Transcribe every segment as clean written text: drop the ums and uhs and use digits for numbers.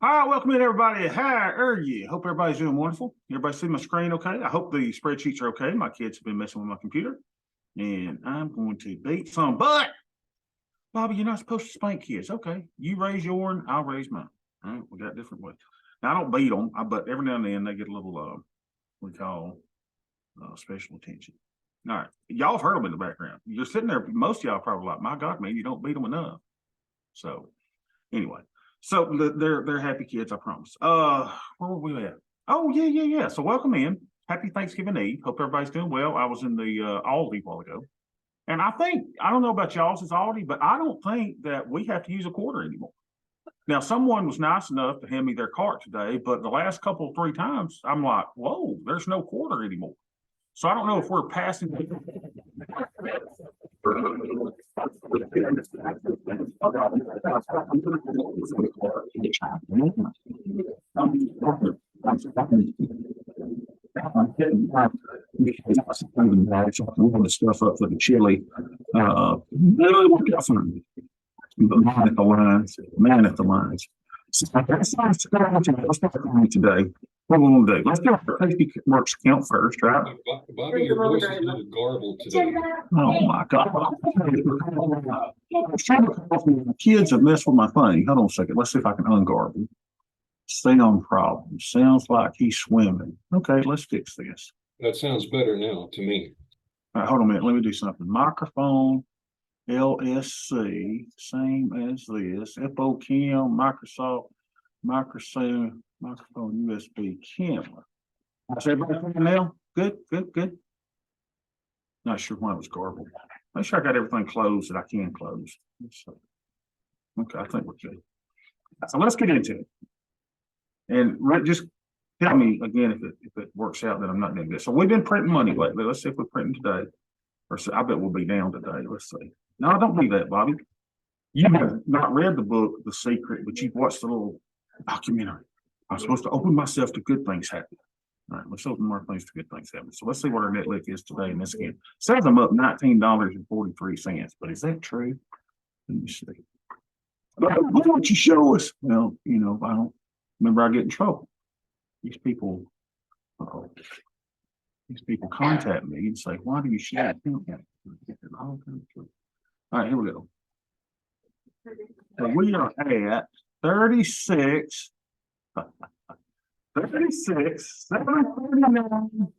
All right, welcome in everybody. How are you? Hope everybody's doing wonderful. Everybody see my screen okay? I hope the spreadsheets are okay. My kids have been messing with my computer. And I'm going to beat some butt. Bobby, you're not supposed to spank kids. Okay, you raise yours, I'll raise mine. All right, we got different ways. Now, I don't beat them, but every now and then they get a little, we call special attention. All right, y'all have heard them in the background. You're sitting there, most of y'all probably like, my God, man, you don't beat them enough. So anyway. So they're happy kids, I promise. Where were we at? Oh, yeah. So welcome in. Happy Thanksgiving Eve. Hope everybody's doing well. I was in the Aldi a while ago. And I don't know about y'all's Aldi, but I don't think that we have to use a quarter anymore. Now, someone was nice enough to hand me their cart today, but the last couple, 3 times, I'm like, whoa, there's no quarter anymore. So I don't know if we're passing. Stuff up for the chili. Man at the lines, That's let's today. What we're gonna do? Let's get our tasty works count first, right? Bobby, your voice is a little garbled today. Oh my God. The kids have messed with my thing. Hold on a second. Let's see if I can ungarble. Sound problem. Sounds like he's swimming. Okay, let's fix this. That sounds better now to me. All right, hold on a minute. Let me do something. Microphone. LSC, same as this. FOCam, Microsoft, microphone USB camera. Is everybody now? Good. Not sure why it was garbled. Make sure I got everything closed that I can close. Okay, I think we're good. So let's get into it. And just tell me again if it works out that I'm not doing this. So we've been printing money lately. Let's see if we're printing today. Or so I bet we'll be down today. Let's see. No, don't do that, Bobby. You have not read the book, The Secret, but you've watched the little documentary. I'm supposed to open myself to good things happen. All right, let's open more things to good things happen. So let's see what our net lick is today in this game. Says I'm up $19.43, but is that true? Let me see. Why don't you show us? Well, I don't remember I get in trouble. These people contact me and say, why do you share? All right, here we go. So we are at 36, 739.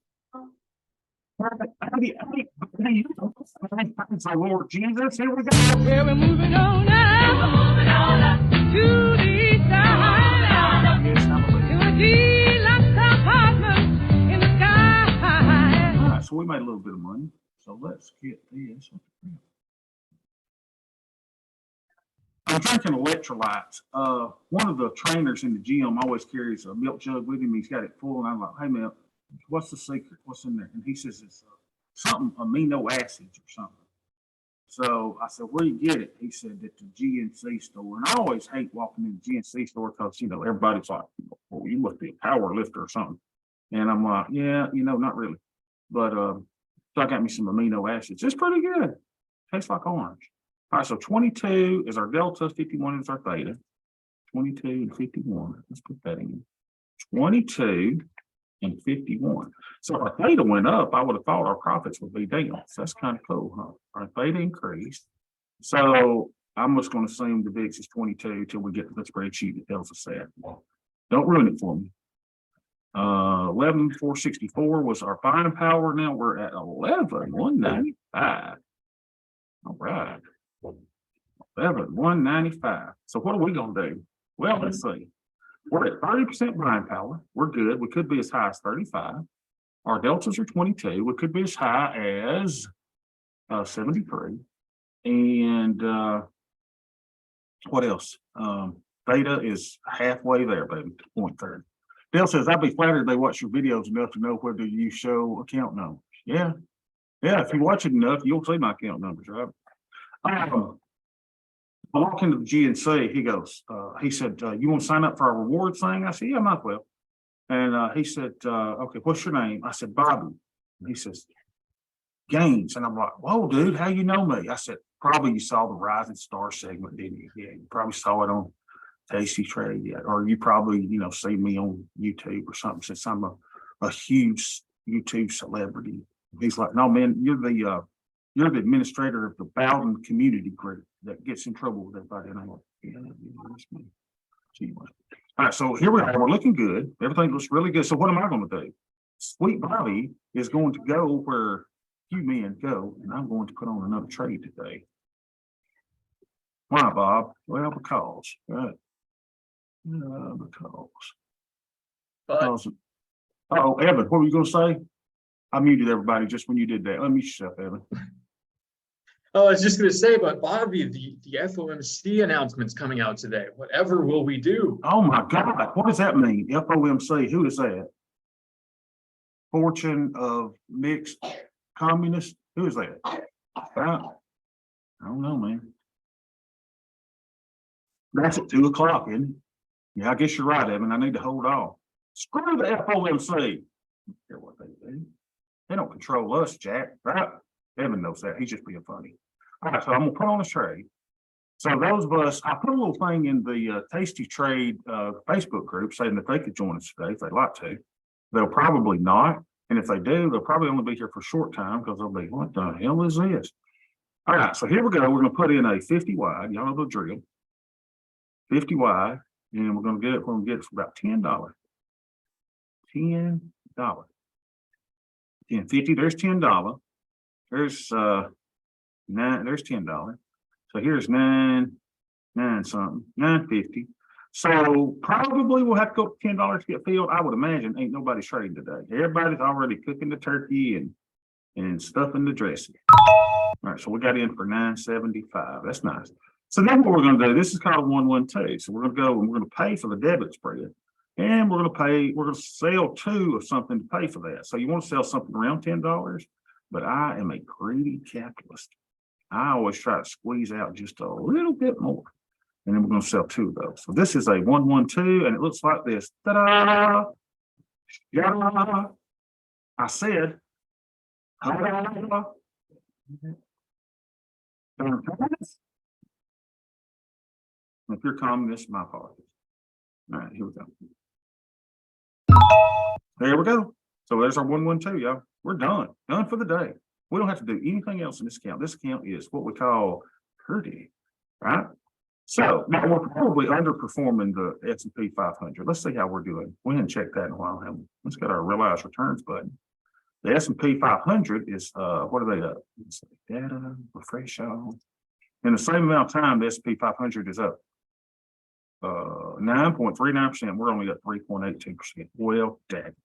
Lord Jesus, here we go. Well, we're moving on now. To the side. To a deluxe apartment in the sky. All right, so we made a little bit of money. So let's get this. I'm drinking electrolytes. One of the trainers in the gym always carries a milk jug with him. He's got it full, and I'm like, "Hey, man, what's the secret? What's in there?" And he says it's something amino acids or something. So I said, "Where do you get it?" He said at the GNC store. And I always hate walking in the GNC store because everybody's like, "Well, you must be a power lifter or something." And I'm like, "Yeah, not really." But so I got me some amino acids. It's pretty good. Tastes like orange. All right, so 22 is our delta, 51 is our theta. 22 and 51. Let's put that in. 22 and 51. So our theta went up. I would have thought our profits would be down. So that's kind of cool, huh? Our theta increased. So I'm just going to assume the VIX is 22 till we get to the spreadsheet that tells us that. Don't ruin it for me. 11,464 was our buying power. Now we're at 11,195. All right. 11,195. So what are we going to do? Well, let's see. We're at 30% buying power. We're good. We could be as high as 35. Our deltas are 22. We could be as high as 73. And what else? Theta is halfway there, baby, to 0.30. Dale says, "I'd be flattered they watch your videos enough to know whether you show account numbers." Yeah. If you watch it enough, you'll see my account numbers, right? I walk into the GNC. He said, "You want to sign up for our rewards thing?" I said, "Yeah, might as well." And he said, "Okay, what's your name?" I said, "Bobby." And he says, "Gaines." And I'm like, "Whoa, dude, how you know me?" I said, "Probably you saw the Rising Star segment, didn't you?" "Yeah, you probably saw it on Tasty Trade yet, or you probably, see me on YouTube or something since I'm a huge YouTube celebrity. He's like, no, man, you're the administrator of the Bowden Community Group that gets in trouble with everybody. And I'm like, yeah, that's me. So anyway. All right, so here we are. We're looking good. Everything looks really good. So what am I going to do? Sweet Bobby is going to go where you men go, and I'm going to put on another trade today. Why, Bob? Well, because, right? Because. Oh, Evan, what were you going to say? I muted everybody just when you did that. Unmute yourself, Evan. Oh, I was just gonna say, but Bobby, the FOMC announcement's coming out today. Whatever will we do? Oh my God, what does that mean? FOMC, who is that? Fortune of Mixed Communists? Who is that? I don't know, man. That's at 2:00, isn't it? Yeah, I guess you're right, Evan. I need to hold on. Screw the FOMC. I don't care what they do. They don't control us, Jack, right? Evan knows that. He's just being funny. All right, so I'm gonna put on a trade. So those of us, I put a little thing in the Tasty Trade Facebook group saying that they could join us today if they'd like to. They'll probably not. And if they do, they'll probably only be here for a short time because they'll be, what the hell is this? All right, so here we go. We're gonna put in a 50 wide. Y'all know the drill. 50 wide, and we're gonna get it for about $10. $10. 10.50, there's $10. There's there's $10. So here's nine something, 9.50. So probably we'll have to go up $10 to get filled. I would imagine ain't nobody trading today. Everybody's already cooking the turkey and stuffing the dressing. All right, so we got in for 9.75. That's nice. So then what we're going to do, this is called 112. So we're going to go and we're going to pay for the debit spread. And we're going to sell two of something to pay for that. So you want to sell something around $10, but I am a greedy capitalist. I always try to squeeze out just a little bit more. And then we're going to sell two of those. So this is a 112, and it looks like this. Ta-da! Yeah. I said, if you're communist, my apologies. All right, here we go. There we go. So there's our 112, y'all. We're done. Done for the day. We don't have to do anything else in this account. This account is what we call pretty, right? So now we're probably underperforming the S&P 500. Let's see how we're doing. We haven't checked that in a while. Let's get our realized returns button. The S&P 500 is, what are they up? Data, refresh all. In the same amount of time, the S&P 500 is up 9.39%. We're only at 3.82%. Well, dang.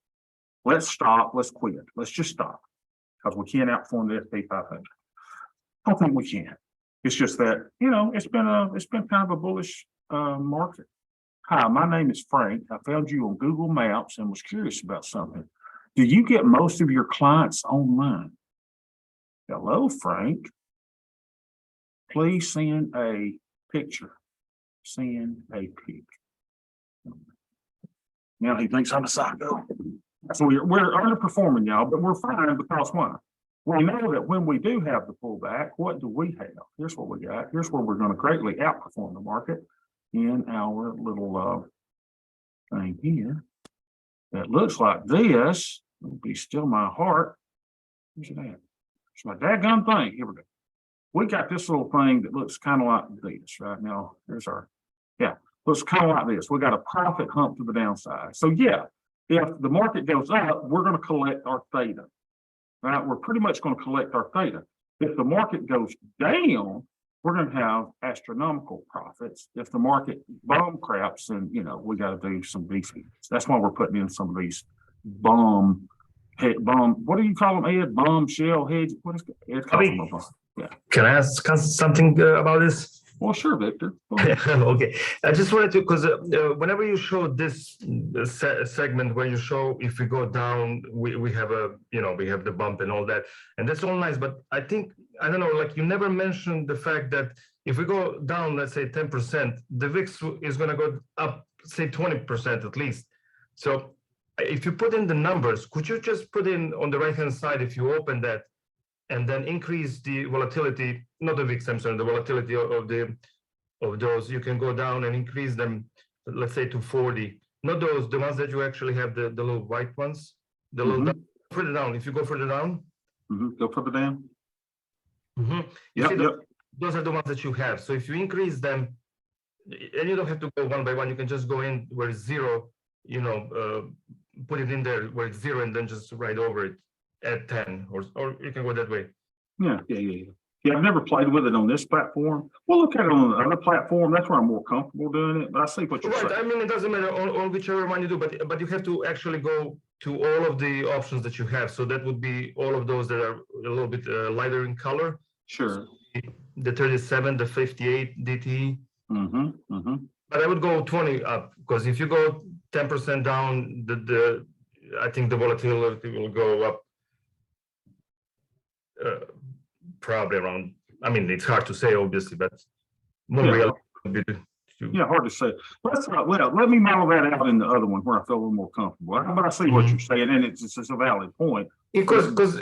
Let's stop. Let's quit. Let's just stop because we can't outperform the S&P 500. I don't think we can. It's just that, it's been kind of a bullish market. Hi, my name is Frank. I found you on Google Maps and was curious about something. Do you get most of your clients online? Hello, Frank. Please send a picture. Send a pic. Now he thinks I'm a psycho. So we're underperforming, y'all, but we're fine because why? We know that when we do have the pullback, what do we have? Here's what we got. Here's where we're going to greatly outperform the market in our little thing here. That looks like this. It'll be still my heart. Where's it at? It's my daggone thing. Here we go. We got this little thing that looks kind of like this right now. Here's our, looks kind of like this. We got a profit hump to the downside. So yeah, if the market goes up, we're going to collect our theta. Right? We're pretty much going to collect our theta. If the market goes down, we're going to have astronomical profits. If the market bomb craps, then we got to do some beefy. That's why we're putting in some of these bomb. What do you call them, Ed? Bombshell heads. What is Ed calls them? Yeah. Can I ask something about this? Well, sure, Victor. Okay, I just wanted to, because whenever you show this segment where you show if we go down, we have we have the bump and all that, and that's all nice. But I think, I don't know, like you never mentioned the fact that if we go down, let's say 10%, the VIX is going to go up, say 20% at least. So if you put in the numbers, could you just put in on the right-hand side, if you open that, and then increase the volatility, not the VIX, I'm sorry, the volatility of the of those, you can go down and increase them, let's say to 40. Not those, the ones that you actually have the little white ones, the little Mhm. further down. If you go further down, Go further down. you Yep, see yep. those are the ones that you have. So if you increase them, and you don't have to go one by one, you can just go in where it's zero, put it in there where it's zero and then just write over it at 10, or you can go that way. Yeah. Yeah, I've never played with it on this platform. We'll look at it on another platform. That's where I'm more comfortable doing it, but I see what you're Right, I saying. mean, it doesn't matter on whichever one you do, but you have to actually go to all of the options that you have. So that would be all of those that are a little bit lighter in color. Sure. The 37, the 58 DT. But I would go 20 up, because if you go 10% down, I think the volatility will go up probably around, I mean, it's hard to say, obviously, but more Yeah. real. would be to- Yeah, hard to say. Let me model that out in the other one where I feel a little more comfortable. But I see what you're saying, and it's a valid point. Because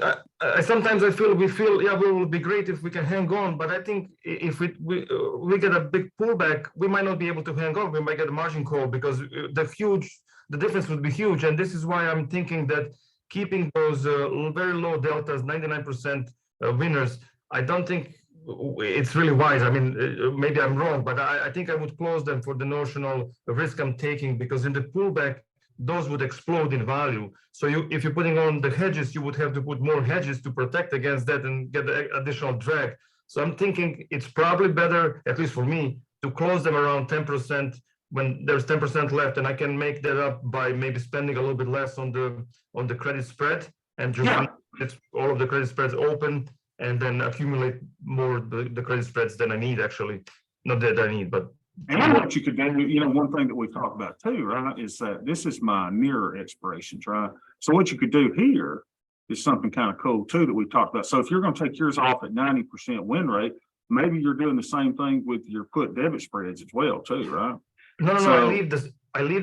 sometimes we feel, yeah, it will be great if we can hang on, but I think if we get a big pullback, we might not be able to hang on. We might get a margin call because the difference would be huge. And this is why I'm thinking that keeping those very low deltas, 99% winners, I don't think it's really wise. I mean, maybe I'm wrong, but I think I would close them for the notional risk I'm taking, because in the pullback, those would explode in value. So if you're putting on the hedges, you would have to put more hedges to protect against that and get the additional drag. So I'm thinking it's probably better, at least for me, to close them around 10% when there's 10% left, and I can make that up by maybe spending a little bit less on the credit spread and just get all of the credit spreads open, and then accumulate more the credit spreads than I need, actually. Not that I need, but. And what you could do, one thing that we talked about too, right, is that this is my nearer expirations, right? So what you could do here is something kind of cool too that we talked about. So if you're going to take yours off at 90% win rate, maybe you're doing the same thing with your put debit spreads as well too, right? No, So- I leave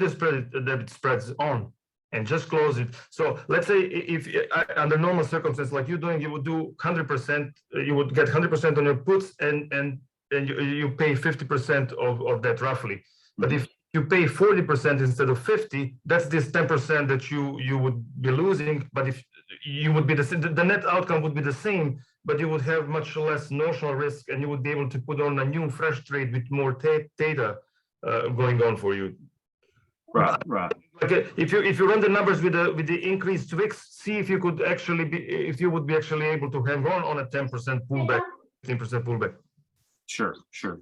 the debit spreads on and just close it. So let's say if under normal circumstances like you're doing, you would do 100%, you would get 100% on your puts and you pay 50% of that roughly. But if you pay 40% instead of 50, that's this 10% that you would be losing. But if you would be the net outcome would be the same, but you would have much less notional risk, and you would be able to put on a new fresh trade with more data going on for you. Right. Okay, if you run the numbers with the increased VIX, see if you would be actually able to hang on a 10% pullback, 15% pullback. Sure.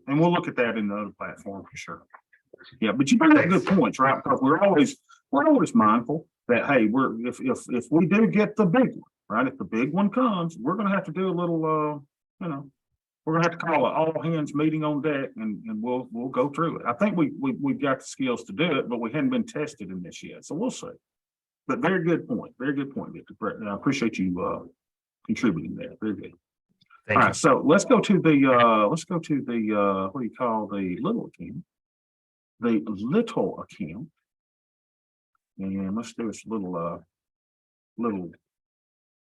And we'll look at that in the other platform for sure. Yeah, but you bring up good points, right? Because we're always mindful that, hey, if we do get the big one, right? If the big one comes, we're gonna have to do a little we're gonna have to call an all hands meeting on deck, and we'll go through it. I think we've got the skills to do it, but we hadn't been tested in this yet. So we'll see. But very good point, Victor. I appreciate you contributing there. Very good. All right, so let's go to the what do you call the little account? The little account. And let's do this little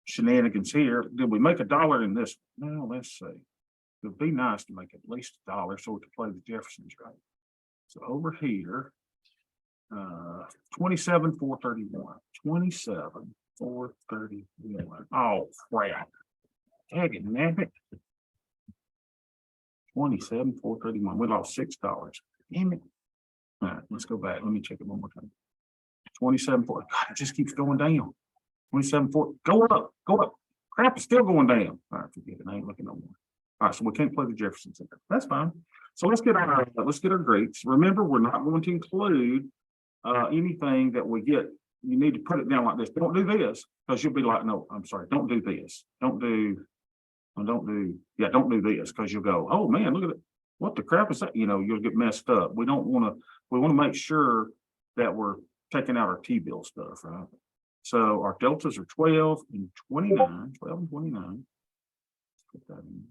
shenanigans here. Did we make $1 in this? No, let's see. It'd be nice to make at least $1 so we can play the Jeffersons right. So over here, 27,431. 27,431. Oh crap. Heck it, man. 27,431. We lost $6. Damn it. All right, let's go back. Let me check it one more time. 27,4. God, it just keeps going down. 27,4. Go up. Crap, it's still going down. All right, forget it. I ain't looking no more. All right, so we can't play the Jeffersons in there. That's fine. So let's get our Greeks. Remember, we're not going to include anything that we get. You need to put it down like this. Don't do this, because you'll be like, no, I'm sorry, don't do this. Don't do this, because you'll go, oh man, look at it. What the crap is that? You'll get messed up. We want to make sure that we're taking out our T-bill stuff, right? So our deltas are 12 and 29, 12 and 29. Put that in.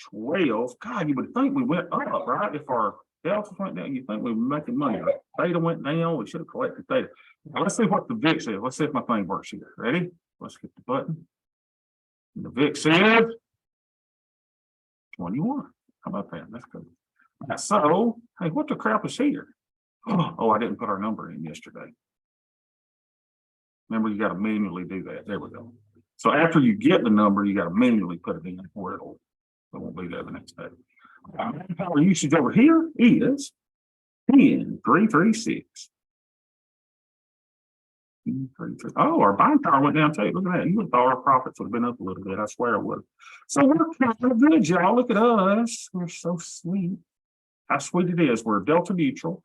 12. God, you would think we went up, right? If our deltas went down, you think we were making money. Our theta went down, we should have collected theta. Now, let's see what the VIX is. Let's see if my thing works here. Ready? Let's hit the button. And the VIX said 21. How about that? That's good. So, hey, what the crap is here? Oh, I didn't put our number in yesterday. Remember, you got to manually do that. There we go. So after you get the number, you got to manually put it in where it won't be there the next day. Manpower usage over here is 10,336. Oh, our buying power went down too. Look at that. You would have thought our profits would have been up a little bit. I swear it would. So we're kind of good, y'all. Look at us. We're so sweet. How sweet it is. We're delta neutral.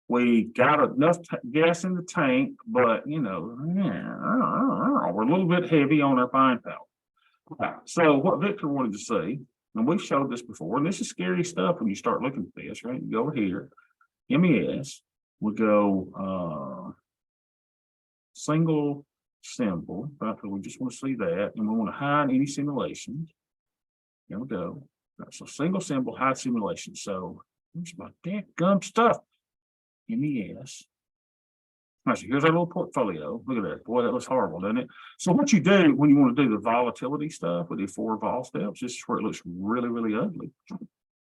We got enough gas in the tank, but you know, we're a little bit heavy on our buying power. So what Victor wanted to see, and we've showed this before, and this is scary stuff when you start looking at this, right? You go over here, MES, we go single symbol, right? We just want to see that, and we want to hide any simulations. There we go. So single symbol, hide simulation. So here's my dadgum stuff. MES. All right, so here's our little portfolio. Look at that. Boy, that looks horrible, doesn't it? So what you do when you want to do the volatility stuff with the 4 vol steps, this is where it looks really, really ugly.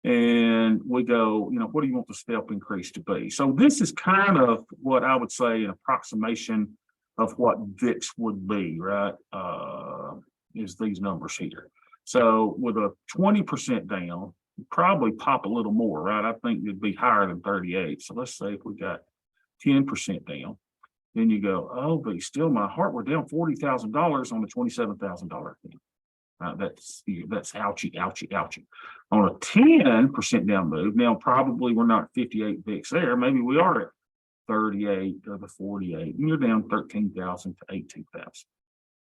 And we go, you know, what do you want the step increase to be? So this is kind of what I would say an approximation of what VIX would be, right? Is these numbers here. So with a 20% down, probably pop a little more, right? I think it'd be higher than 38. So let's say if we got 10% down, then you go, oh, but still my heart, we're down $40,000 on a $27,000 thing. That's ouchie, ouchie, ouchie. On a 10% down move, now probably we're not 58 VIX there. Maybe we are at 38 or the 48, and you're down 13,000 to 18,000.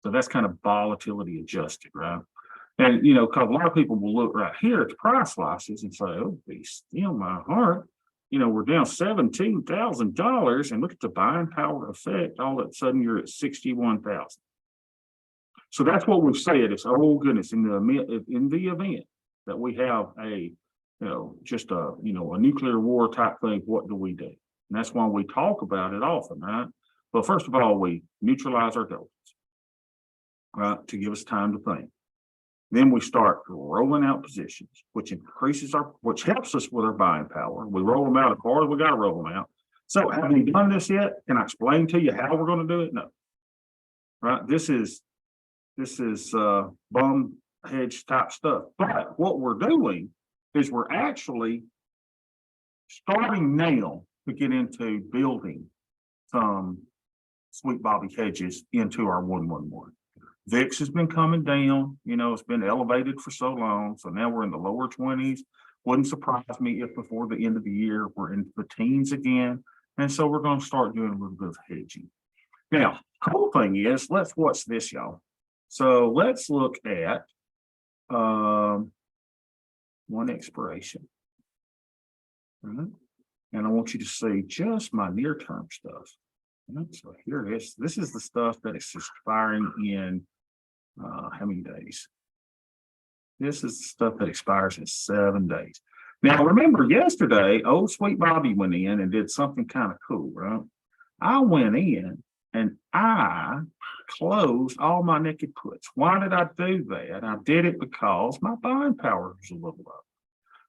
So that's kind of volatility adjusted, right? And, you know, because a lot of people will look right here at the price slices and say, oh, be still my heart. You know, we're down $17,000 and look at the buying power effect. All of a sudden you're at 61,000. So that's what we've said. It's, oh goodness, in the event that we have a, you know, just a, you know, a nuclear war type thing, what do we do? And that's why we talk about it often, right? Well, first of all, we neutralize our deltas, right, to give us time to think. Then we start rolling out positions, which increases which helps us with our buying power. We roll them out as hard as we got to roll them out. So have we done this yet? Can I explain to you how we're going to do it? No. Right? This is bum hedge type stuff. But what we're doing is we're actually starting now to get into building some Sweet Bobby hedges into our 111. VIX has been coming down, you know, it's been elevated for so long. So now we're in the lower 20s. Wouldn't surprise me if before the end of the year, we're into the teens again. And so we're going to start doing a little bit of hedging. Now, cool thing is, let's watch this, y'all. So let's look at one expiration. Right? And I want you to see just my near-term stuff. Right? So here it is. This is the stuff that is expiring in how many days? This is the stuff that expires in 7 days. Now, remember yesterday, old Sweet Bobby went in and did something kind of cool, right? I went in and I closed all my naked puts. Why did I do that? I did it because my buying power was a little low.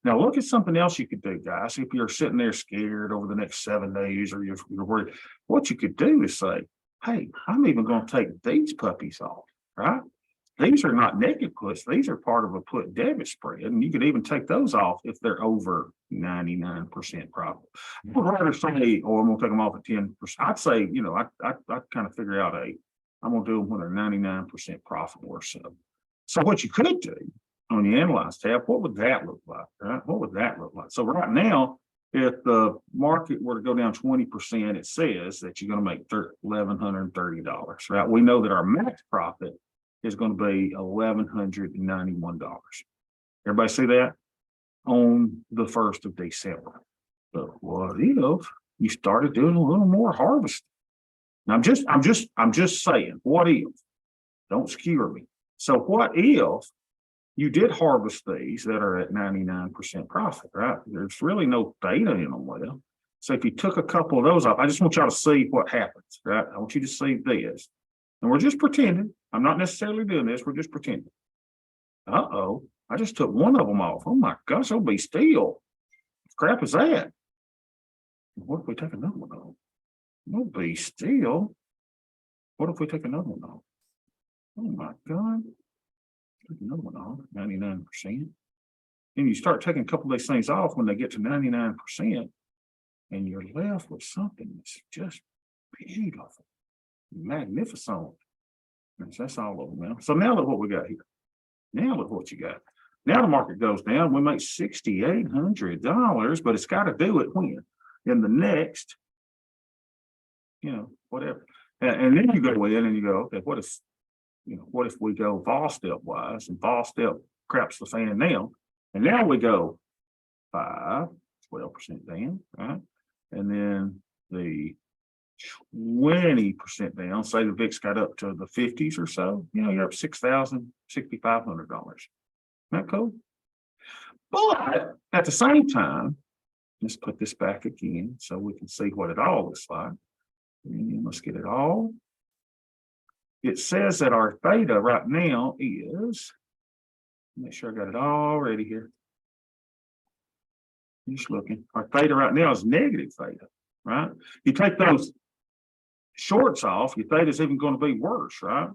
Now, look at something else you could do, guys. If you're sitting there scared over the next 7 days or you're worried, what you could do is say, hey, I'm even going to take these puppies off, right? These are not naked puts. These are part of a put debit spread. And you could even take those off if they're over 99% profit. I would rather say, oh, I'm going to take them off at 10%. I'd say, you know, I kind of figure out I'm going to do them when they're 99% profit or so. So what you could do on the Analyze tab, what would that look like, right? What would that look like? So right now, if the market were to go down 20%, it says that you're going to make $1,130, right? We know that our max profit is going to be $1,191. Everybody see that? On the 1st of December. But what if you started doing a little more harvest? Now I'm just saying, what if? Don't skewer me. So what if you did harvest these that are at 99% profit, right? There's really no data in them well. So if you took a couple of those off, I just want y'all to see what happens, right? I want you to see this. And we're just pretending. I'm not necessarily doing this. We're just pretending. Uh-oh. I just took one of them off. Oh my gosh, it'll be steel. What crap is that? What if we take another one off? It'll be steel. What if we take another one off? Oh my God. Take another one off, 99%. And you start taking a couple of these things off when they get to 99%, and you're left with something that's just beautiful, magnificent. And that's all of them now. So now look what we got here. Now look what you got. Now the market goes down. We make $6,800, but it's got to do it when? In the next, whatever. And then you go in and you go, okay, what if we go vol step wise, and vol step craps the fan now, and now we go 12% down, right? And then the 20% down, say the VIX got up to the 50s or so, you're up $6,000, $6,500. Isn't that cool? But at the same time, let's put this back again so we can see what it all looks like. And let's get it all. It says that our theta right now is, make sure I got it all ready here. Just looking. Our theta right now is negative theta, right? You take those shorts off, your theta is even going to be worse, right?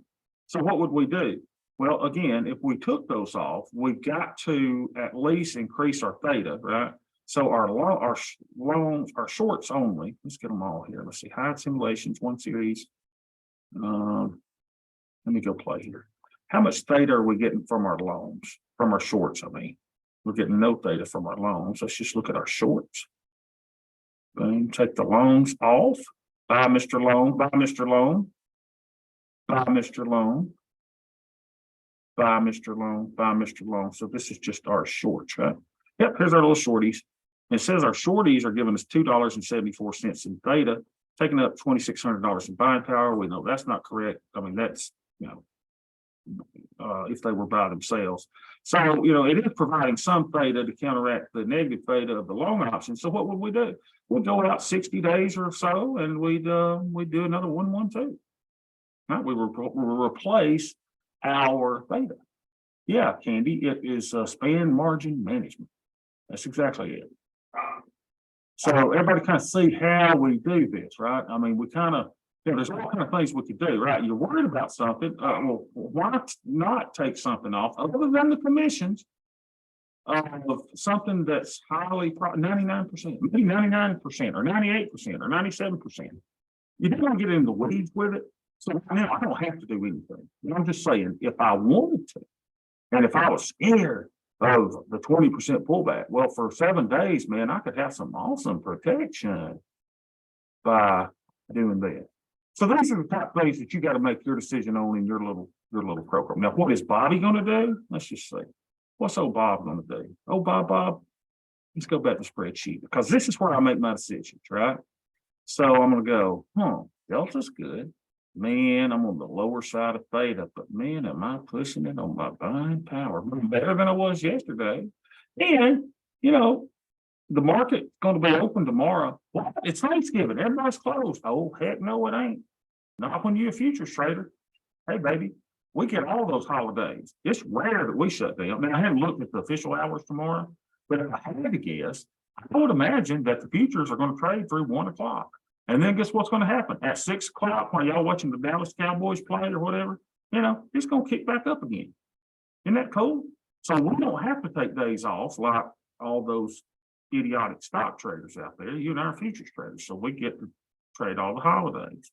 So what would we do? Well, again, if we took those off, we got to at least increase our theta, right? So our longs, our shorts only. Let's get them all here. Let's see. Hide simulations, one series. Let me go play here. How much theta are we getting from our longs? From our shorts, I mean. We're getting no theta from our longs. Let's just look at our shorts. Boom. Take the longs off. Buy Mr. Long. Buy Mr. Long. Buy Mr. Long. Buy Mr. Long. Buy Mr. Long. So this is just our shorts, right? Yep, here's our little shorties. It says our shorties are giving us $2.74 in theta, taking up $2,600 in buying power. We know that's not correct. I mean, that's, if they were by themselves. So, it is providing some theta to counteract the negative theta of the long option. So what would we do? We'd go out 60 days or so, and we'd do another 112. Right? We will replace our theta. Yeah, Candy, it is span margin management. That's exactly it. So everybody kind of see how we do this, right? I mean, we kind of, there's all kind of things we could do, right? You're worried about something. Well, why not take something off other than the commissions of something that's highly 99%, maybe 99% or 98% or 97%. You don't want to get in the weeds with it. So now I don't have to do anything. I'm just saying, if I wanted to, and if I was scared of the 20% pullback, well, for 7 days, man, I could have some awesome protection by doing that. So these are the type of things that you got to make your decision on in your little program. Now, what is Bobby going to do? Let's just see. What's old Bob going to do? Oh, Bob, let's go back to spreadsheet, because this is where I make my decisions, right? So I'm going to go, Delta's good. Man, I'm on the lower side of theta, but man, am I pushing it on my buying power? Better than I was yesterday. And, the market's going to be open tomorrow. Well, it's Thanksgiving. Everybody's closed. Oh, heck no, it ain't. Not when you're a futures trader. Hey, baby, we get all those holidays. It's rare that we shut down. Now, I haven't looked at the official hours tomorrow, but if I had to guess, I would imagine that the futures are going to trade through 1 o'clock. And then guess what's going to happen? At 6 o'clock, when y'all watching the Dallas Cowboys play or whatever, it's going to kick back up again. Isn't that cool? So we don't have to take days off like all those idiotic stock traders out there, you and our futures traders. So we get to trade all the holidays.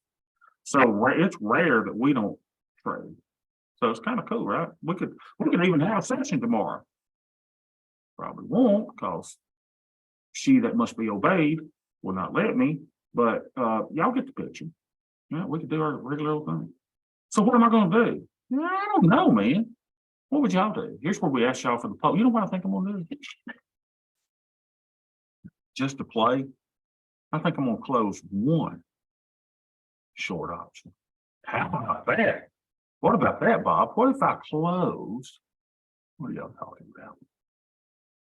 So it's rare that we don't trade. So it's kind of cool, right? We could even have a session tomorrow. Probably won't, because she that must be obeyed will not let me. But y'all get the picture. Yeah, we could do our regular old thing. So what am I going to do? I don't know, man. What would y'all do? Here's where we ask y'all for the poll. You know what I think I'm going to do? Just to play, I think I'm going to close 1 short option. How about that? What about that, Bob? What if I close? What are y'all talking about?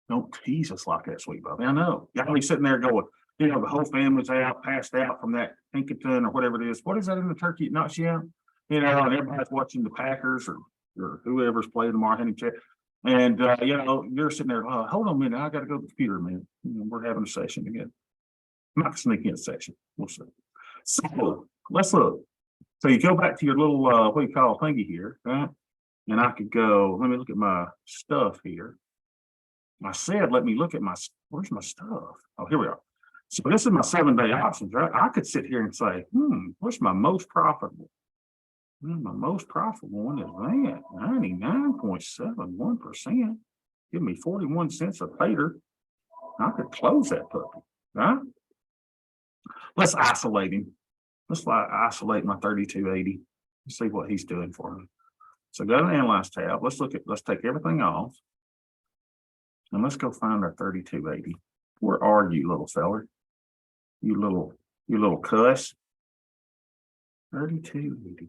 Don't tease us like that, sweet Bobby. I know. Y'all be sitting there going, the whole family's out, passed out from that Pinkerton or whatever it is. What is that in the turkey? Not yet. And everybody's watching the Packers or whoever's playing tomorrow. And, you know, you're sitting there, oh, hold on a minute, I gotta go to the computer, man. You know, we're having a session again. Might sneak in a session, we'll see. So, let's look. So you go back to your little, what do you call thingy here, right? And I could go, let me look at my stuff here. I said, let me look at my, where's my stuff? Oh, here we are. So this is my 7-day options, right? I could sit here and say, what's my most profitable? My most profitable one is that 99.71%. Give me 41 cents a pater. I could close that puppy, right? Let's isolate him. Let's isolate my 3280. See what he's doing for me. So go to the Analyze tab. Let's take everything off. And let's go find our 3280. Where are you, little feller? You little cuss. 3280.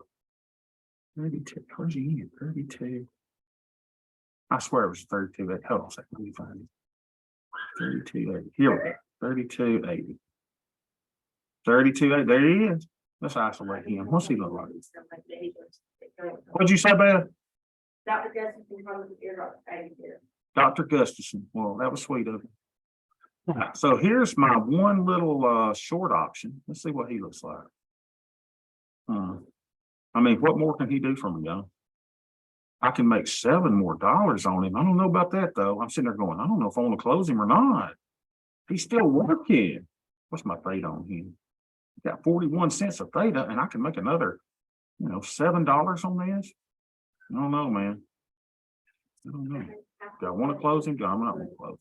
32. Where's he at? 32. I swear it was 3280. Hold on a second. Let me find it. 3280. Here we go. 3280. 3280. There he is. Let's isolate him. What's he look like? What'd you say, Beth? Dr. Gustafson from the eardrop. Dr. Gustafson. Well, that was sweet of him. So here's my one little short option. Let's see what he looks like. I mean, what more can he do for me, y'all? I can make $7 more on him. I don't know about that though. I'm sitting there going, I don't know if I want to close him or not. He's still working. What's my theta on him? Got 41 cents of theta, and I can make another, you know, $7 on this. I don't know, man. I don't know. Do I want to close him? Do I not want to close him?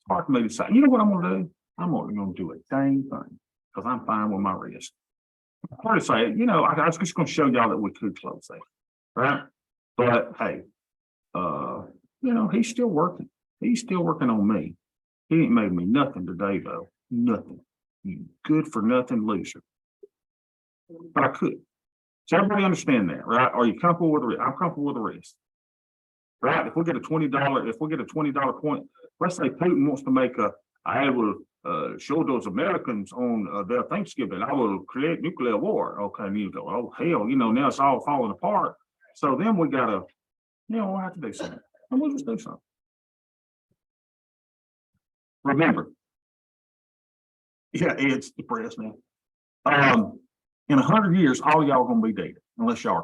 It's hard for me to say. You know what I'm going to do? I'm only going to do a dang thing because I'm fine with my risk. I'm hard to say, you know, I was just going to show y'all that we could close that, right? But hey, you know, he's still working. He's still working on me. He ain't made me nothing today, though. Nothing. You good for nothing loser. But I could. So everybody understand that, right? Are you comfortable with the risk? I'm comfortable with the risk. Right? If we get a $20 point, let's say Putin wants to make I will show those Americans on their Thanksgiving, I will create nuclear war. Okay, and you go, oh hell, you know, now it's all falling apart. So then we gotta, you know, we'll have to do something. And we'll just do something. Remember, yeah, it's depressed now. In 100 years, all y'all gonna be dead, unless y'all are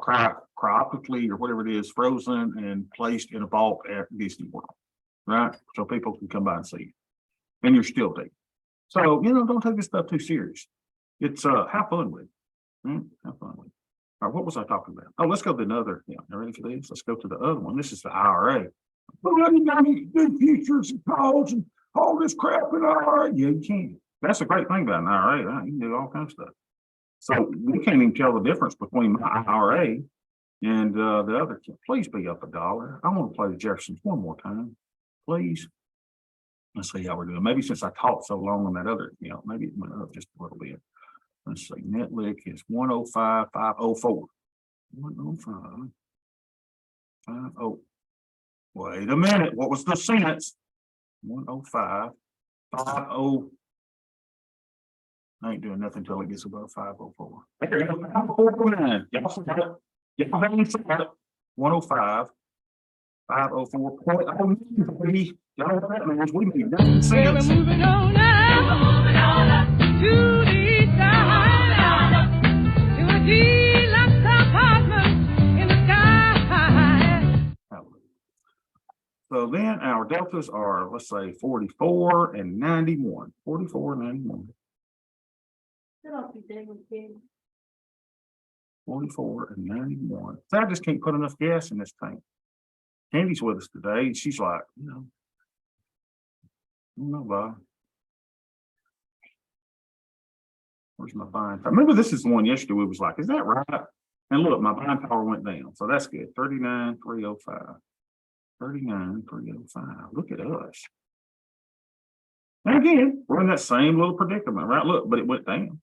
cryopically or whatever it is, frozen and placed in a vault at Disney World, right? So people can come by and see you, and you're still dead. So, you know, don't take this stuff too serious. It's have fun with it. Have fun with it. All right, what was I talking about? Oh, let's go to another. Yeah, ready for this? Let's go to the other one. This is the IRA. Well, you got any good futures and calls and all this crap in IRA? Yeah, you can. That's a great thing about an IRA, right? You can do all kinds of stuff. So we can't even tell the difference between my IRA and the other. Please be up $1. I want to play the Jeffersons one more time, please. Let's see how we're doing. Maybe since I talked so long on that other, you know, maybe it went up just a little bit. Let's see. Netlick is 105,504. 105. 50. Wait a minute. What was the cents? 105. 50. I ain't doing nothing until it gets above 504. There you go. 549. Y'all see that? Y'all haven't seen that. 105. 504.03. Y'all know what that means? We made 9 Well, we're cents. moving on now to the side, to a deluxe apartment in the sky. So then our deltas are, let's say, 44 and 91. 44 and 91. 44 and 91. So I just can't put enough gas in this tank. Candy's with us today, and she's like, you know, I don't know, Bob. Where's my buying power? Remember, this is the one yesterday we was like, is that right? And look, my buying power went down, so that's good. 39,305. 39,305. Look at us. And again, we're in that same little predicament, right? Look, but it went down.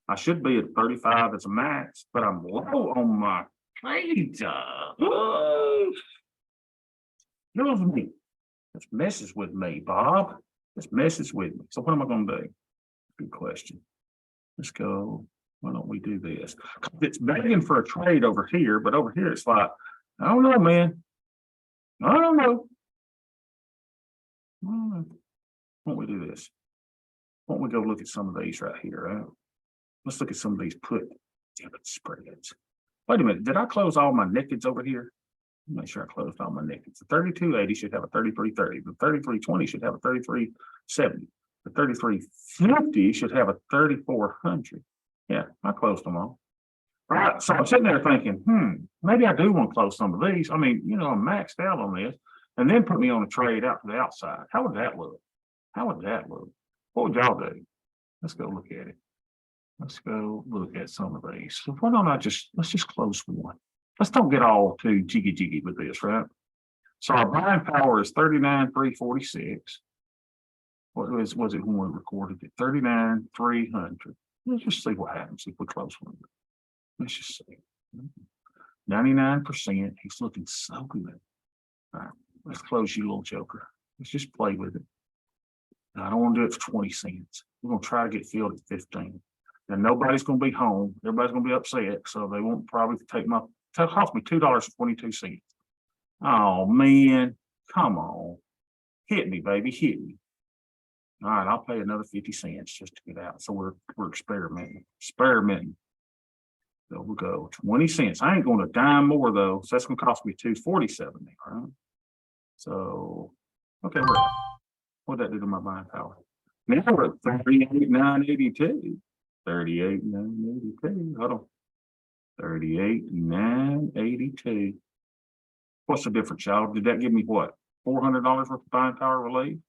I should be at 35 as a max, but I'm low on my data. Kills me. This messes with me, Bob. This messes with me. So what am I going to do? Good question. Let's go. Why don't we do this? It's begging for a trade over here, but over here it's like, I don't know, man. I don't know. Why don't we do this? Why don't we go look at some of these right here, right? Let's look at some of these put debit spreads. Wait a minute, did I close all my nakeds over here? Make sure I closed all my nakeds. The 3280 should have a 3330. The 3320 should have a 3370. The 3350 should have a 3400. Yeah, I closed them all. All right, so I'm sitting there thinking, maybe I do want to close some of these. I mean, I'm maxed out on this, and then put me on a trade out to the outside. How would that look? How would that look? What would y'all do? Let's go look at it. Let's go look at some of these. So why don't let's just close one. Let's don't get all too jiggy with this, right? So our buying power is 39,346. What was it when we recorded it? 39,300. Let's just see what happens if we close one. Let's just see. 99%. He's looking so good. All right, let's close you, little joker. Let's just play with it. Now, I don't want to do it for 20 cents. We're going to try to get filled at 15. And nobody's going to be home. Everybody's going to be upset. So they won't probably cost me $2.22. Oh, man. Come on. Hit me, baby. Hit me. All right, I'll pay another 50 cents just to get out. So we're experimenting. So we'll go 20 cents. I ain't going to dime more though. So that's going to cost me $2.47, right? So, okay, we're at. What'd that do to my buying power? Now we're at 38,982. 38,982. Hold on. 38,982. What's the difference, y'all? Did that give me what? $400 worth of buying power relief?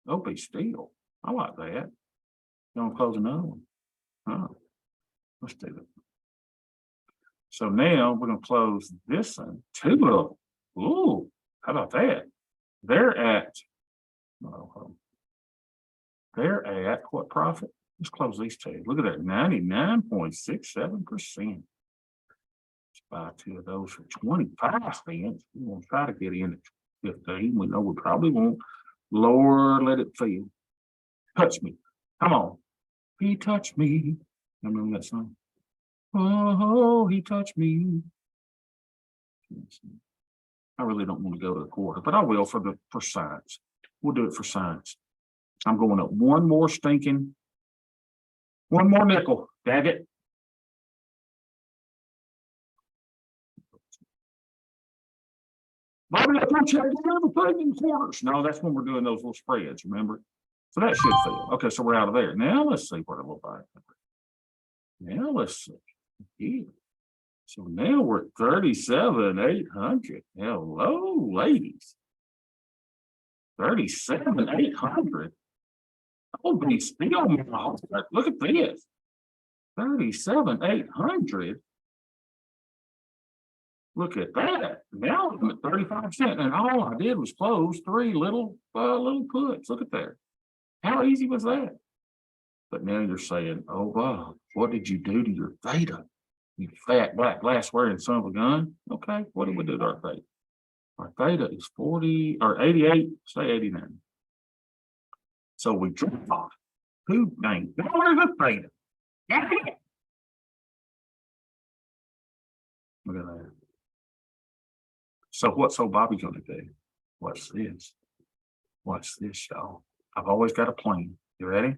Oh, be still. I like that. You want to close another one? Oh, let's do it. So now we're going to close this one. Two of them. Ooh, how about that? They're at what profit? Let's close these two. Look at that, 99.67%. Let's buy two of those for 25 cents. We're going to try to get in at 15. We know we probably won't. Lord, let it feel. Touch me. Come on. He touched me. Remember that song? Oh, he touched me. I really don't want to go to the quarter, but I will for science. We'll do it for science. I'm going up one more nickel. Dag it. Bobby, I thought you had to do everything in quarters. No, that's when we're doing those little spreads, remember? So that should fail. Okay, so we're out of there. Now let's see what it looks like. Now let's see. Yeah. So now we're at 37,800. Hello, ladies. 37,800. Oh, be still, look at this. 37,800. Look at that. Now I'm at 35%. And all I did was close three little puts. Look at that. How easy was that? But now you're saying, oh wow, what did you do to your theta? You fat black glass wearing son of a gun. Okay, what did we do to our theta? Our theta is 40 or 88, say 89. So we dropped off $2 of theta. Look at that. So what's old Bobby gonna do? What's this? What's this, y'all? I've always got a plan. You ready?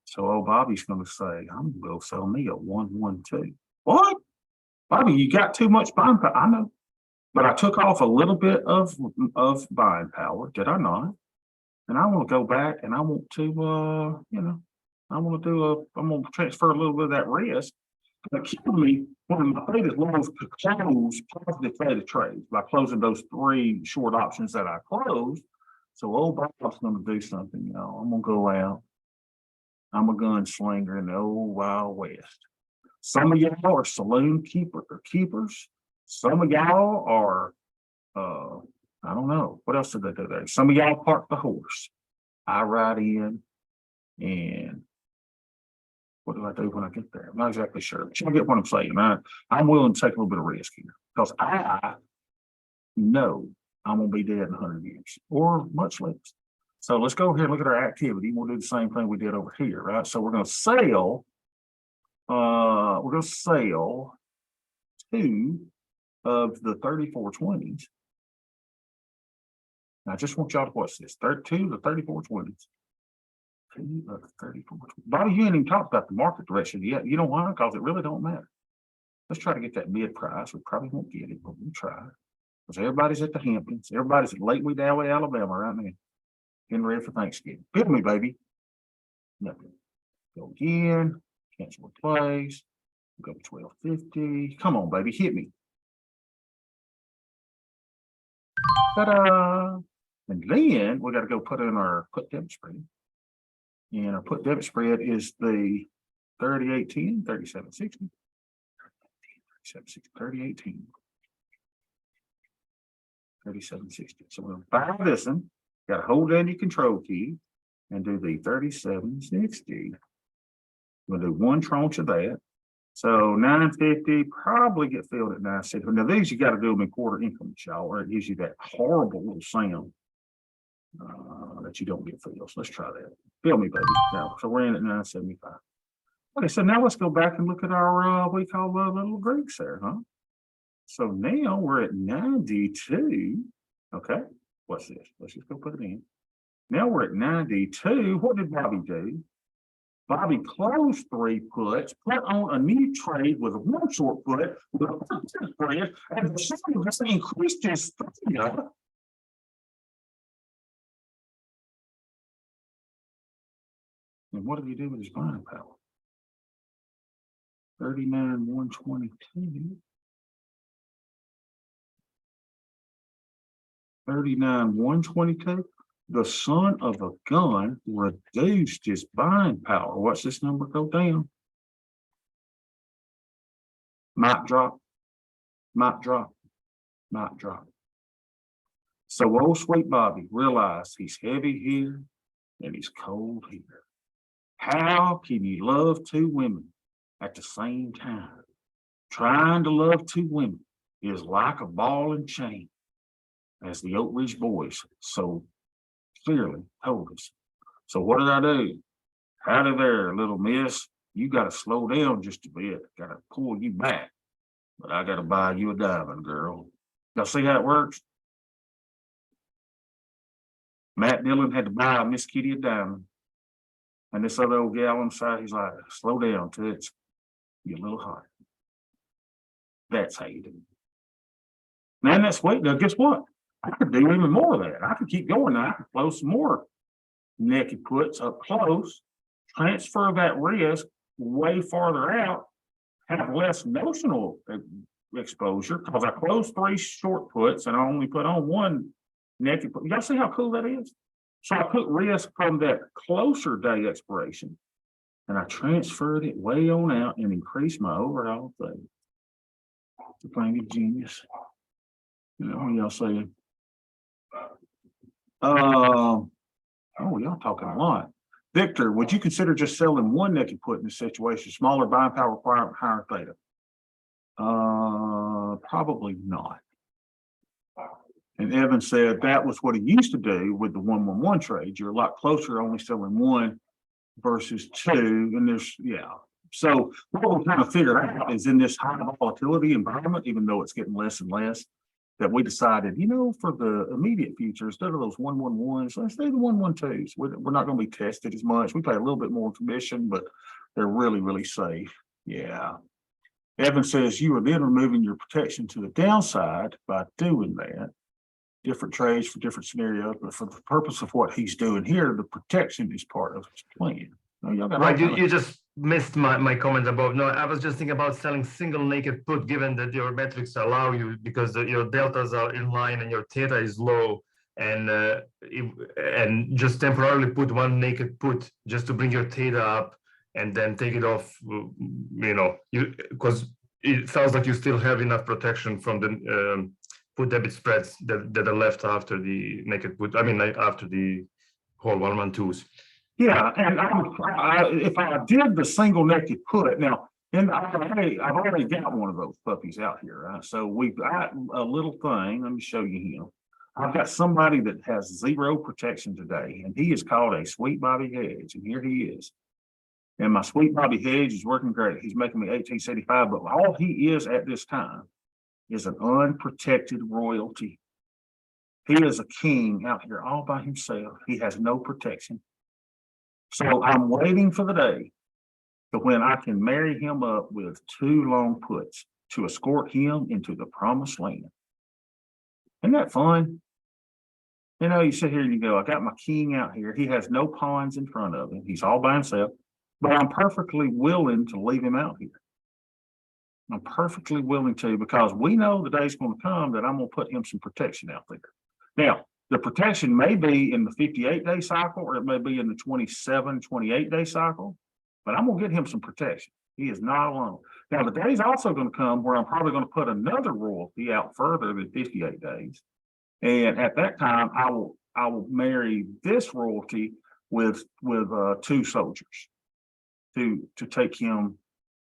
So old Bobby's gonna say, I'm gonna go sell me a 112. What? Bobby, you got too much buying power. I know. But I took off a little bit of buying power, did I not? And I want to go back and I want to I'm gonna transfer a little bit of that risk. But keep me one of my favorite loans to close positive theta trades by closing those three short options that I closed. So old Bob's gonna do something, y'all. I'm gonna go out. I'm a gunslinger in the old Wild West. Some of y'all are saloon keepers. Some of y'all are I don't know. What else did they do there? Some of y'all park the horse. I ride in and what do I do when I get there? I'm not exactly sure. But you get what I'm saying. I'm willing to take a little bit of risk here because I know I'm gonna be dead in 100 years or much less. So let's go ahead and look at our activity. We'll do the same thing we did over here, right? So we're gonna sell. We're gonna sell 2 of the 3420s. Now, I just want y'all to watch this, 32 to 34 20s. 2 of 34. Bobby, you ain't even talked about the market direction yet. You know why? Because it really don't matter. Let's try to get that mid price. We probably won't get it, but we'll try. Because everybody's at the Hamptons. Everybody's at Lake Wedowee, Alabama right now. Getting ready for Thanksgiving. Feel me, baby. Nothing. Go again. Cancel the plays. Go to 1250. Come on, baby. Hit me. Ta-da. And then we got to go put in our put debit spread. And our put debit spread is the 3810, 3760. 3810. 3760. So we'll buy this one. Got to hold down your control key and do the 3760. We'll do one tranche of that. So 950 probably get filled at 960. Now these you got to do them in quarter increments, y'all, or it gives you that horrible little sound that you don't get filled. So let's try that. Fill me, baby. Now, so we're in at 975. Okay, so now let's go back and look at our what we call the little Greeks there, huh? So now we're at 92. Okay, what's this? Let's just go put it in. Now we're at 92. What did Bobby do? Bobby closed 3 puts, put on a new trade with 1 short put, with a spread, and the increased his and what did he do with his buying power? 39,122. 39,122. The son of a gun reduced his buying power. Watch this number go down. Mic drop. Mic drop. Mic drop. So old sweet Bobby realized he's heavy here and he's cold here. How can you love 2 women at the same time? Trying to love 2 women is like a ball and chain, as the Oak Ridge boys so clearly told us. So what did I do? Howdy there, little miss. You got to slow down just a bit. Got to pull you back. But I got to buy you a diamond, girl. Y'all see how it works? Matt Dillon had to buy Miss Kitty a diamond. And this other old gal on the side, he's like, slow down, toots. You're a little hot. That's how you do it. Man, that's sweet. Now, guess what? I could do even more of that. I could keep going. I could close some more naked puts up close, transfer that risk way farther out, have less notional exposure because I closed 3 short puts and I only put on 1 naked put. Y'all see how cool that is? So I put risk from that closer day expiration and I transferred it way on out and increased my overall thing. It's a thing of genius. You know, what y'all saying? Oh, y'all talking a lot. Victor, would you consider just selling 1 naked put in this situation? Smaller buying power requirement, higher theta? Probably not. And Evan said that was what he used to do with the 1-1-1 trade. You're a lot closer, only selling 1 versus 2. And there's, yeah. So what we kind of figured out is in this high volatility environment, even though it's getting less and less, that we decided, you know, for the immediate future, instead of those 1-1-1s, let's do the 1-1-2s. We're not going to be tested as much. We pay a little bit more commission, but they're really, really safe. Yeah. Evan says you are then removing your protection to the downside by doing that. Different trades for different scenarios, but for the purpose of what he's doing here, the protection is part of his plan. Now, y'all got Right, you just missed my comment above. No, I was just thinking about selling single naked put, given that your metrics allow you, because your deltas are in line and your theta is low, and just temporarily put 1 naked put just to bring your theta up, and then take it off. You know, because it sounds like you still have enough protection from the put debit spreads that are left after the naked put. I mean, after the whole 1-1-2s. Yeah, and if I did the single naked put now, and I've already got one of those puppies out here, right? So we've got a little thing. Let me show you him. I've got somebody that has 0 protection today, and he is called a Sweet Bobby Hedge, and here he is. And my Sweet Bobby Hedge is working great. He's making me 1875, but all he is at this time is an unprotected royalty. He is a king out here all by himself. He has no protection. So I'm waiting for the day to when I can marry him up with 2 long puts to escort him into the promised land. Isn't that fun? You know, you sit here and you go, I got my king out here. He has no pawns in front of him. He's all by himself, but I'm perfectly willing to leave him out here. I'm perfectly willing to, because we know the day's going to come that I'm going to put him some protection out there. Now, the protection may be in the 58-day cycle, or it may be in the 27, 28-day cycle, but I'm going to get him some protection. He is not alone. Now, the day's also going to come where I'm probably going to put another royalty out further than 58 days. And at that time, I will marry this royalty with 2 soldiers to take him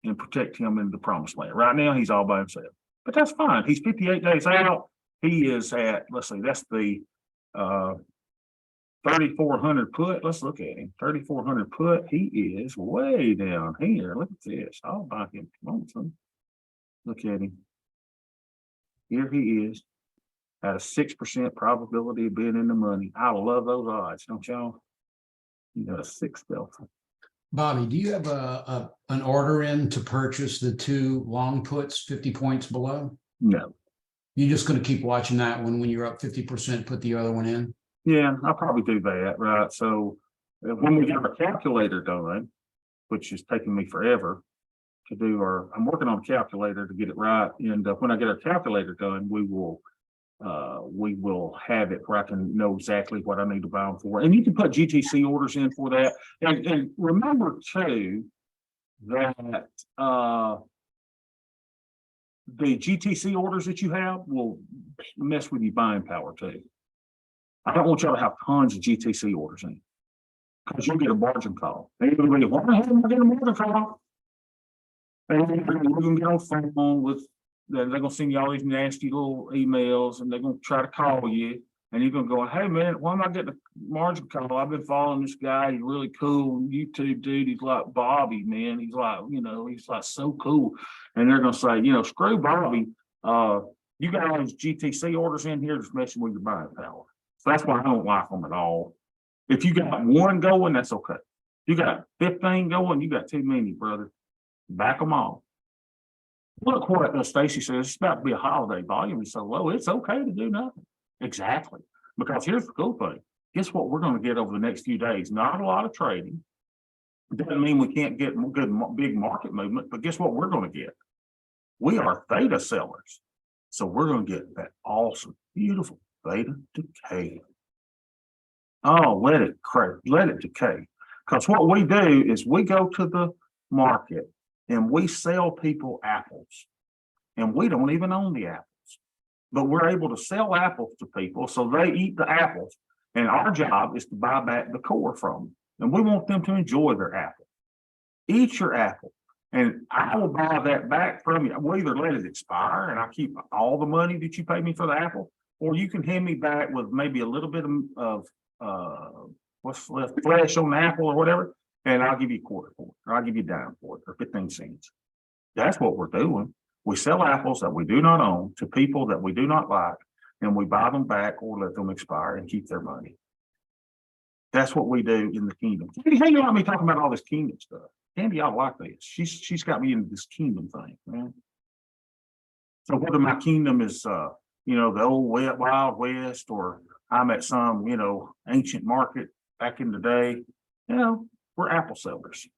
and protect him in the promised land. Right now, he's all by himself, but that's fine. He's 58 days out. He is at, let's see, that's the 3,400 put. Let's look at him. 3,400 put. He is way down here. Look at this. I'll buy him. Come on, son. Look at him. Here he is at a 6% probability of being in the money. I love those odds, don't y'all? You got a 6 delta. Bobby, do you have an order in to purchase the 2 long puts 50 points below? No. You're just gonna keep watching that one when you're up 50%, put the other one in? Yeah, I'll probably do that, right? So when we get our calculator done, which is taking me forever to do, I'm working on a calculator to get it right. And when I get our calculator done, we will have it where I can know exactly what I need to buy them for. And you can put GTC orders in for that. And remember too, that the GTC orders that you have will mess with your buying power too. I don't want y'all to have tons of GTC orders in, because you'll get a margin call. And you're gonna be, why the hell am I getting a margin call? And you're gonna get on the phone with, they're gonna send you all these nasty little emails, and they're gonna try to call you, and you're gonna go, hey man, why am I getting a margin call? I've been following this guy. He's really cool. YouTube dude. He's like Bobby, man. He's like, he's like so cool. And they're gonna say, screw Bobby. You got all these GTC orders in here just messing with your buying power. So that's why I don't like them at all. If you got 1 going, that's okay. You got 15 going, you got too many, brother. Back them off. Look what Stacy says, it's about to be a holiday, volume is so low, it's okay to do nothing. Exactly. Because here's the cool thing. Guess what we're going to get over the next few days? Not a lot of trading. It doesn't mean we can't get good, big market movement, but guess what we're going to get? We are theta sellers. So we're going to get that awesome, beautiful theta decay. Oh, let it decay. Because what we do is we go to the market and we sell people apples, and we don't even own the apples, but we're able to sell apples to people so they eat the apples, and our job is to buy back the core from them, and we want them to enjoy their apple. Eat your apple, and I will buy that back from you. We'll either let it expire and I keep all the money that you pay me for the apple, or you can hand me back with maybe a little bit of what's left, flesh on the apple or whatever, and I'll give you a quarter for it, or I'll give you a dime for it, or 15 cents. That's what we're doing. We sell apples that we do not own to people that we do not like, and we buy them back or let them expire and keep their money. That's what we do in the kingdom. Candy, how you like me talking about all this kingdom stuff? Candy, I like this. She's got me into this kingdom thing, man. So whether my kingdom is the old Wild West, or I'm at some ancient market back in the day, we're apple sellers.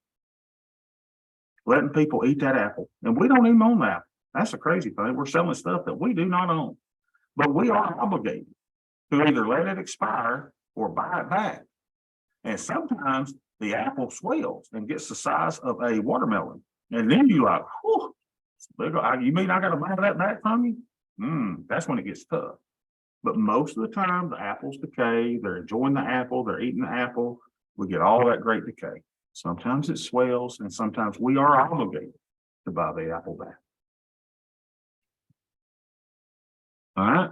Letting people eat that apple. And we don't even own the apple. That's the crazy thing. We're selling stuff that we do not own. But we are obligated to either let it expire or buy it back. And sometimes the apple swells and gets the size of a watermelon. And then you're like, whew, you mean I got to buy that back from you? That's when it gets tough. But most of the time, the apples decay. They're enjoying the apple. They're eating the apple. We get all that great decay. Sometimes it swells, and sometimes we are obligated to buy the apple back. All right.